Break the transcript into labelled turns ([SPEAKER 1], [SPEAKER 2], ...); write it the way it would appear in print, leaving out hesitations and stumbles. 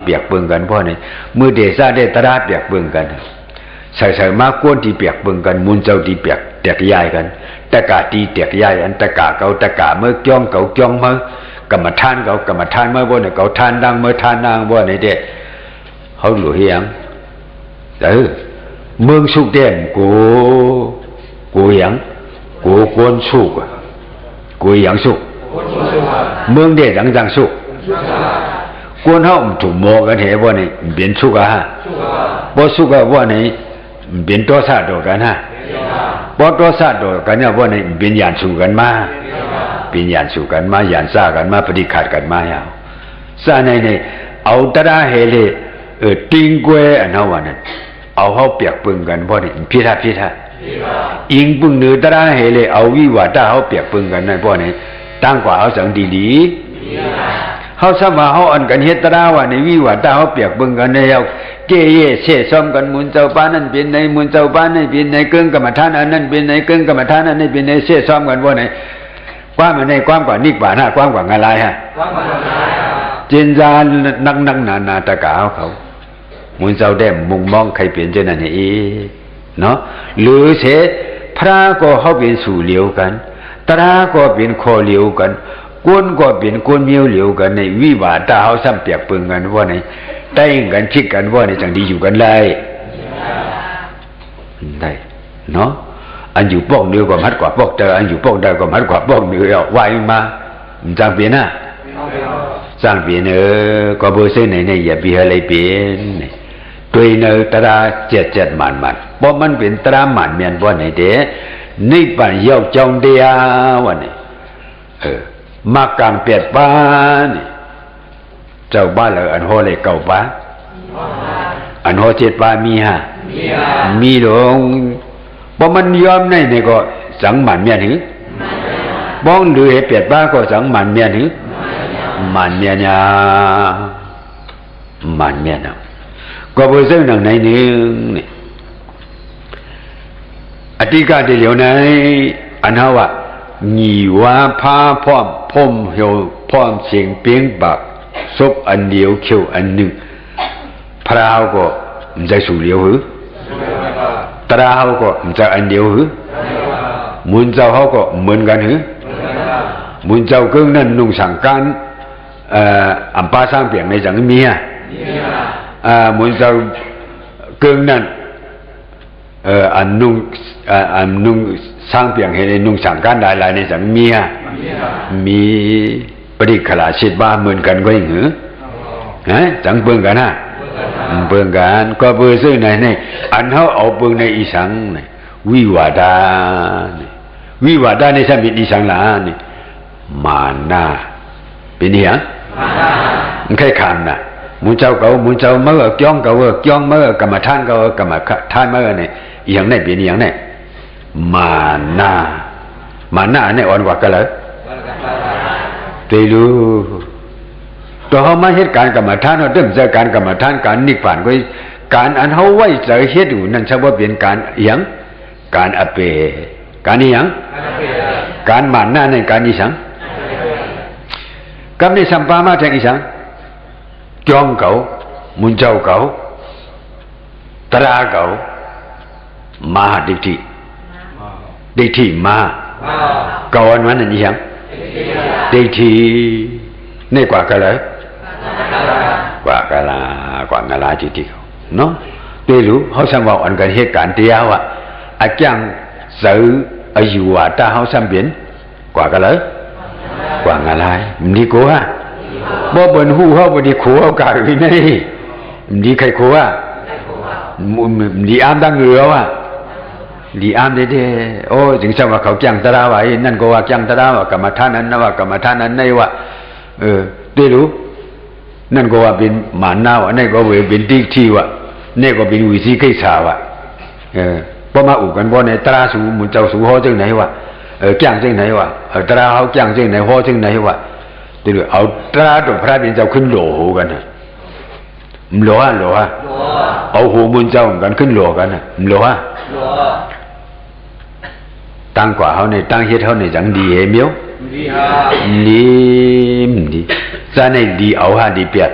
[SPEAKER 1] เปียกเบิ่งกันเพราะนี่มือเดซ่าได้ตราเปียกเบิ่งกันใส่มากวนที่เปียกเบิ่งกันมุนเจ้าที่เปียกแตกย้ายกันตะกาตีแตกย้ายอันตะกาเก่าตะกาเมื่อจ้องเก่าจ้องเมื่อกรรมฐานเก่ากรรมฐานเมื่อบ่เนี่ยเก่าทานดังเมื่อทานนางบ่เนี่ยเด้เขาหลุยยังเมืองสุกเด่นกูยังกูกวนสุกกูยังสุกเมืองเด่นจังสุกกวนเขาถูกโมกันเหรอบ่เนี่ยเปลี่ยนสุกฮะบ่สุกบ่เนี่ยเปลี่ยนตัวซาดกันฮะบ่ตัวซาดกันเนี่ยบ่เนี่ยเปลี่ยนยานสุกันมาเปลี่ยนยานสุกันมายานซากันมาปฏิขัดกันมาอย่างซาในเนี่ยเอาตระเหตุติงกวยอันนั้นวันนั้นเอาเขาเปียกปึงกันเพราะนี่พิธาอิงปึงเนื้อตระเหตุเอาวิวาตาเขาเปียกปึงกันนั่นเพราะนี่ตั้งกว่าเขาสังดีเขาสมาเขาอันกันเฮตระวันนี้วิวาตาเขาเปียกปึงกันในเอาเกยเสซ้อมกันมุนเจ้าป้านั่นเป็นในมุนเจ้าป้านั่นเป็นในเกิงกรรมฐานอันนั้นเป็นในเกิงกรรมฐานอันนี้เป็นในเสซ้อมกันเพราะนี่ความมันในความกว่านิกว่าหน้าความกว่าอะไรฮะจินจานักนาตะกาเขามุนเจ้าได้มุงมองใครเปลี่ยนเจ้านั่นเองเนาะหรือเสพระก็เขาเป็นสู่เหลียวกันตราก็เป็นคอเหลียวกันกวนก็เป็นกวนเมียวเหลียวกันในวิวาตาเขาซ้ำเปียกปึงกันว่าในได้กันคิดกันว่าในจังดีอยู่กันเลยได้เนาะอันอยู่ป้องเนื้อก็มัดกว่าป้องเจออันอยู่ป้องได้ก็มัดกว่าป้องเนื้อวายมาจังเปลี่ยนนะสร้างเปลี่ยนก็เบอร์เส้นไหนอย่าเบียอะไรเปลี่ยนตัวเนื้อตราเจ็ดมันเพราะมันเป็นตรามันเมียนว่าไหนเด้นิพพานยกจงเดียววันนี้มากลางเปียดบ้านเจ้าบ้านเลยอันโหเลยเก่าบ้านอันโหเจ็ดบ้านมีฮะมีหลงเพราะมันยอมในนี่ก็สังมันเมียนหือบ้องดูเหตุเปียดบ้านก็สังมันเมียนหือมันเมียนยามันเมียนก็เบอร์เส้นหนังในนึงนี่อธิกาเดียวในอันนั้นว่าหยีว่าพาพร้อมพมเหี่ยวพร้อมเสียงเปียงบักซบอันเดียวเขียวอันหนึ่งพระเขาก็มันจะสู่เดียวหือตราเขาก็มันจะอันเดียวหือมุนเจ้าเขาก็เหมือนกันหือมุนเจ้าเกิงนั่นนุ่งสังการอัมพาสร้างเปียงในจังมีอ่ะมุนเจ้าเกิงนั่นอันนุ่งสร้างเปียงให้ในนุ่งสังการได้หลายในจังมีอ่ะมีปฏิขลาชิดบ้าเหมือนกันก็อย่างหือฮะจังเบิ่งกันนะเบิ่งกันก็เบิ่งซื้อไหนในอันเขาเอาเบิ่งในอีสังในวิวาดาในสัมมิตอีสังหลานี่มานาเป็นอย่างมันใครคำนะมุนเจ้าเก่ามุนเจ้าเมื่อจ้องเก่าจ้องเมื่อกรรมฐานเก่ากรรมฐานเมื่อเนี่ยอย่างไหนเป็นอย่างไหนมานาเนี่ยอ่อนกว่ากันเลยตีรู้ตัวเขามาเหตุการณ์กรรมฐานเราเริ่มจากการกรรมฐานการนิพพานก็การอันเขาไว้ใจเหตุอยู่นั่นใช่ว่าเป็นการอย่างการอเปการอย่างการมานาในการอีสังกำในสัมปามาแทงอีสังจ้องเก่ามุนเจ้าเก่าตราเก่ามาดิกทิมาเก่าอันนั้นอีสังดิกทินี่กว่ากันเลยกว่ากันลาจิตเขาเนาะได้รู้เขาสังว่าอันกันเหตุการณ์เดียวอาจารย์สื่ออายุว่าตาเขาสัมเปลี่ยนกว่ากันเลยกว่าอะไรมันดีกว่าบ่เบิ่นหู้เขาบ่ดีขู่เอากะวินัยมันดีใครขู่มันดีอามดังเหลือว่ะดีอามเด้โอ้ถึงสังว่าเขาจังตราว่านั่นก็ว่าจังตราว่ากรรมฐานนั้นนะว่ากรรมฐานนั้นในว่าได้รู้นั่นก็ว่าเป็นหมานาว่ะนั่นก็ว่าเป็นดิกทีว่ะนี่ก็เป็นวิธีไกษาวะพอมาอุกันบ่ในตราสูมุนเจ้าสูฮอจังไหนวะจ้างจังไหนวะตราเขาจ้างจังไหนฮอจังไหนวะติรู้เอาตราตัวพระเป็นเจ้าขึ้นโลโหกันน่ะมโลฮะเอาโหมุนเจ้ากันขึ้นโลกันน่ะมโลฮะตั้งกว่าเขาในตั้งเฮ็ดเขาในจังดีเฮเมียวดีซะในดีเอาฮะดีเปียด